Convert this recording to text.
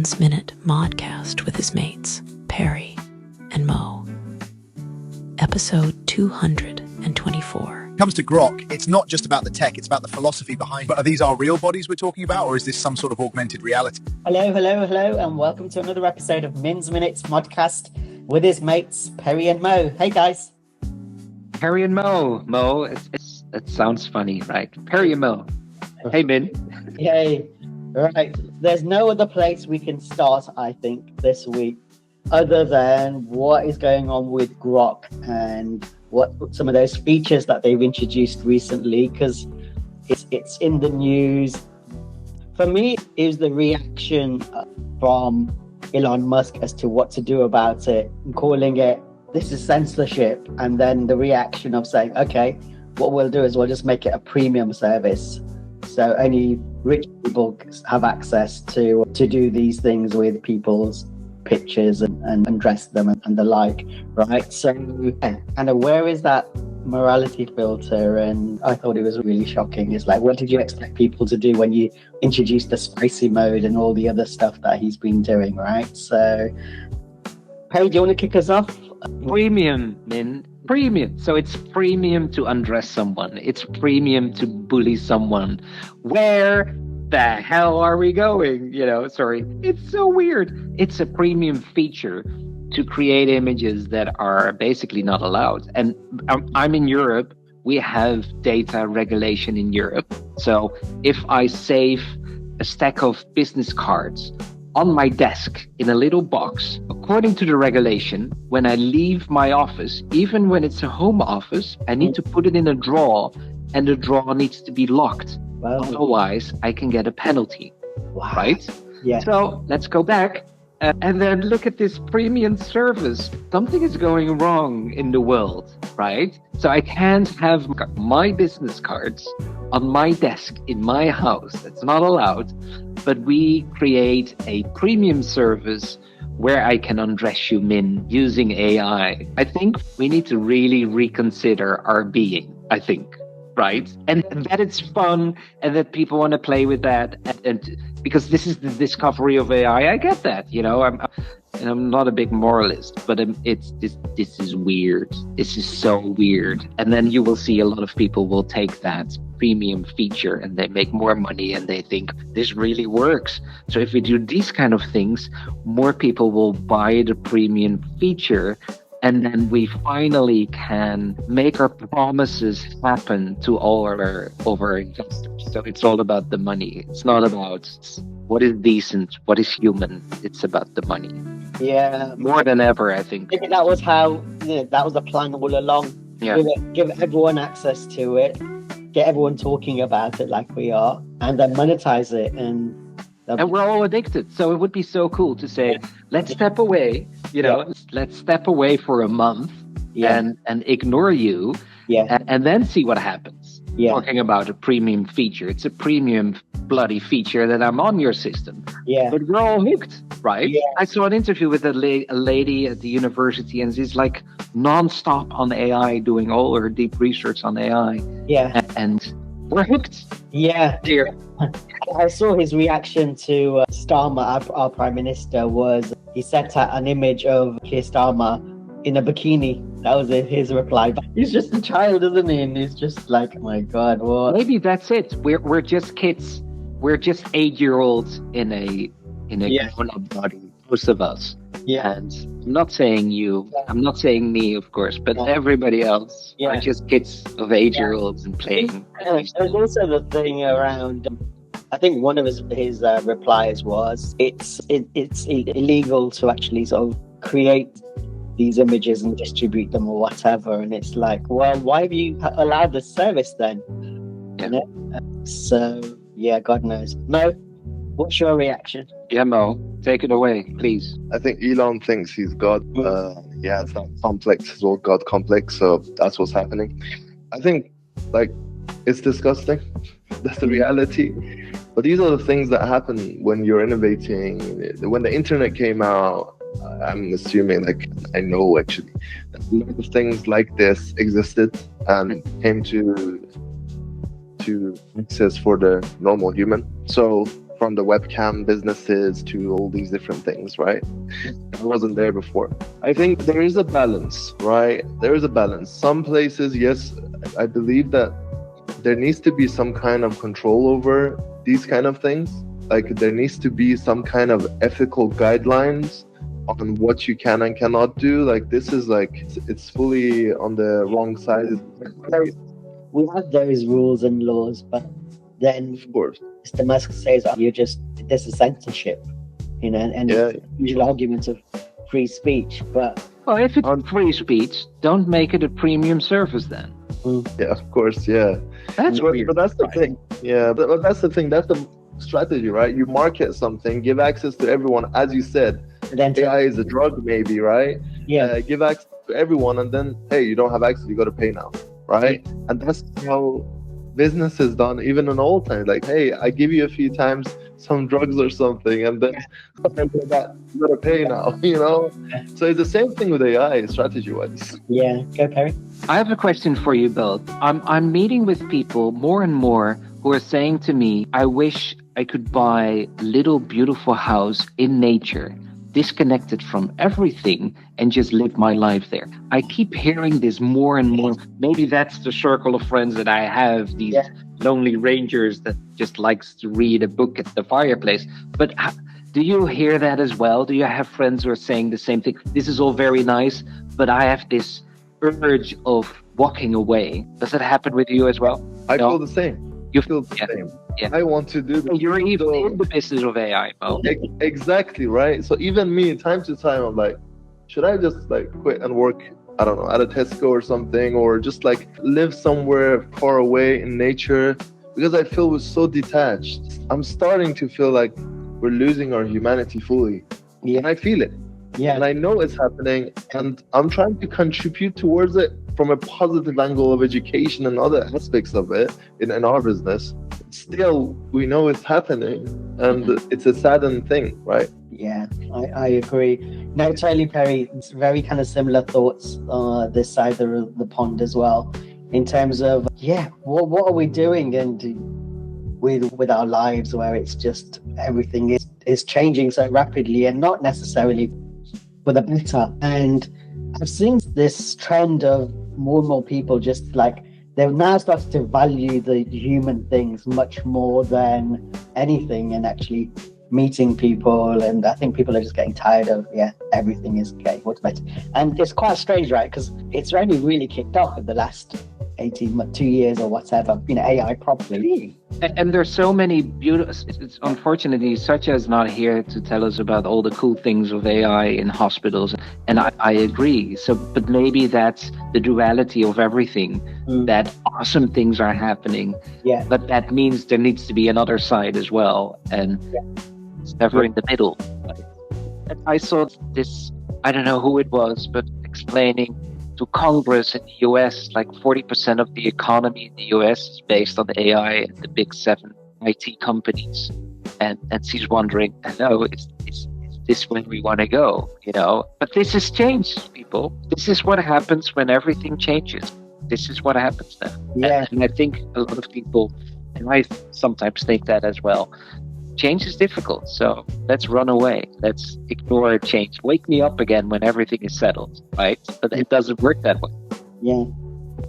Men's Minute modcast with his mates, Perry and Mo. Episode 224. When it comes to Grok, it's not just about the tech, it's about the philosophy behind it. But are these our real bodies we're talking about, or is this some sort of augmented reality? Hello, and welcome to another episode of Men's Minutes modcast with his mates, Perry and Mo. Hey, guys. Perry and Mo. Mo, it sounds funny, right? Perry and Mo. Hey, Min. Yay. Right. There's no other place we can start, I think, this week, other than what is going on with Grok and what some of those features that they've introduced recently, because it's in the news. For me, it was the reaction from Elon Musk as to what to do about it, calling it, this is censorship, and then the reaction of saying, okay, what we'll do is we'll just make it a premium service. So only rich people have access to do these things with people's pictures and dress them and the like, right? So, and where is that morality filter? And I thought it was really shocking. It's like, what did you expect people to do when you introduced the spicy mode and all the other stuff that he's been doing, right? So, Perry, do you want to kick us off? Premium, Min. Premium. So it's premium to undress someone. It's premium to bully someone. Where the hell are we going? Sorry. It's so weird. It's a premium feature to create images that are basically not allowed. And I'm in Europe. We have data regulation in Europe. So if I save a stack of business cards on my desk in a little box, according to the regulation, when I leave my office, even when it's a home office, I need to put it in a drawer, and the drawer needs to be locked. Wow. Otherwise, I can get a penalty. Wow. Right? Yeah. So let's go back and then look at this premium service. Something is going wrong in the world, right? So I can't have my business cards on my desk in my house. That's not allowed. But we create a premium service where I can undress you, Min, using AI. I think we need to really reconsider our being, I think, right? And that it's fun and that people want to play with that. And because this is the discovery of AI, I get that, I'm not a big moralist, but this is weird. This is so weird. And then you will see a lot of people will take that premium feature and they make more money and they think this really works. So if we do these kind of things, more people will buy the premium feature, and then we finally can make our promises happen to all of our investors. So it's all about the money. It's not about what is decent, what is human. It's about the money. Yeah. More than ever, I think. Maybe that was how, that was the plan all along. Yeah. Give everyone access to it, get everyone talking about it like we are, and then monetize it. And we're all addicted. So it would be so cool to say, let's step away, let's step away for a month and ignore you and then see what happens. Yeah. Talking about a premium feature. It's a premium bloody feature that I'm on your system. Yeah. But we're all hooked, right? Yeah. I saw an interview with a lady at the university, and she's like nonstop on AI, doing all her deep research on AI. Yeah. And we're hooked. Yeah. Dear. I saw his reaction to Starmer, our Prime Minister, was he sent out an image of Keir Starmer in a bikini. That was his reply. But he's just a child, isn't he? And he's just like, oh my God, what? Maybe that's it. We're just kids. We're just 8-year-olds in a grown-up body. Most of us. Yeah. And I'm not saying you. I'm not saying me, of course, but everybody else are just kids of 8-year-olds and playing. There's also the thing around. I think one of his replies was it's illegal to actually sort of create these images and distribute them or whatever. And it's like, well, why have you allowed the service then? Yeah. So yeah, God knows. Mo, what's your reaction? Yeah, Mo, take it away, please. I think Elon thinks he's God. He has that complex as well, God complex. So that's what's happening. I think, it's disgusting. That's the reality. But these are the things that happen when you're innovating. When the internet came out, I'm assuming, I know actually, that a lot of things like this existed and came to access for the normal human. So from the webcam businesses to all these different things, right? I wasn't there before. I think there is a balance, right? There is a balance. Some places, yes, I believe that there needs to be some kind of control over these kind of things. Like there needs to be some kind of ethical guidelines on what you can and cannot do. Like this is like, it's fully on the wrong side. We have those rules and laws, but then Of course. Mr. Musk says, oh, this is censorship, and Yeah. it's the usual argument of free speech. But Well, if it's free speech, don't make it a premium service then. Yeah, of course. Yeah. That's But, weird. but that's the thing. Yeah, but that's the thing. That's the strategy, right? You market something, give access to everyone. As you said, then AI is a drug, maybe, right? yeah, Give access to everyone, and then, hey, you don't have access, you got to pay now, right? And that's how business is done, even in old times. Like, hey, I give you a few times some drugs or something, and then after that, you got to pay now, you know? So it's the same thing with AI, strategy-wise. yeah. Go, Perry. I have a question for you both. I'm meeting with people more and more who are saying to me, I wish I could buy a little beautiful house in nature, disconnected from everything, and just live my life there. I keep hearing this more and more. Maybe that's the circle of friends that I have, these lonely rangers that just likes to read a book at the fireplace. But do you hear that as well? Do you have friends who are saying the same thing? This is all very nice, but I have this urge of walking away. Does that happen with you as well? I No? feel the same. You feel the same. Yeah. I want to do this. You're even So- in the business of AI, Mo. Exactly, right? So even me, time to time, I'm like, should I just like quit and work, I don't know, at a Tesco or something, or just like live somewhere far away in nature? Because I feel we're so detached. I'm starting to feel like we're losing our humanity fully. Yeah. And I feel it. Yeah, And I know it's happening. And I'm trying to contribute towards it from a positive angle of education and other aspects of it in our business. Still, we know it's happening. And it's a saddening thing, right? yeah. I agree. No, totally, Perry. It's very kind of similar thoughts this side of the pond as well, in terms of what are we doing and with our lives, where it's just everything is changing so rapidly and not necessarily for the better. And I've seen this trend of more and more people just like they've now started to value the human things much more than anything, and actually meeting people. And I think people are just getting tired of everything is getting automated. And it's quite strange, right? Because it's only really kicked off in the last 2 years or whatever, AI properly. And there's so many beautiful, it's unfortunately, such as not here to tell us about all the cool things of AI in hospitals. And I agree. So, but maybe that's the duality of everything, that awesome things are happening. Yeah. But that means there needs to be another side as well. And it's never in the middle. And I saw this, I don't know who it was, but explaining to Congress in the US, like 40% of the economy in the US is based on the AI and the big 7 IT companies. And she's wondering, is this where we want to go? But this has changed, people. This is what happens when everything changes. This is what happens now. Yeah. And I think a lot of people, and I sometimes think that as well, change is difficult. So let's run away. Let's ignore change. Wake me up again when everything is settled, right? But it doesn't work that way. Yeah.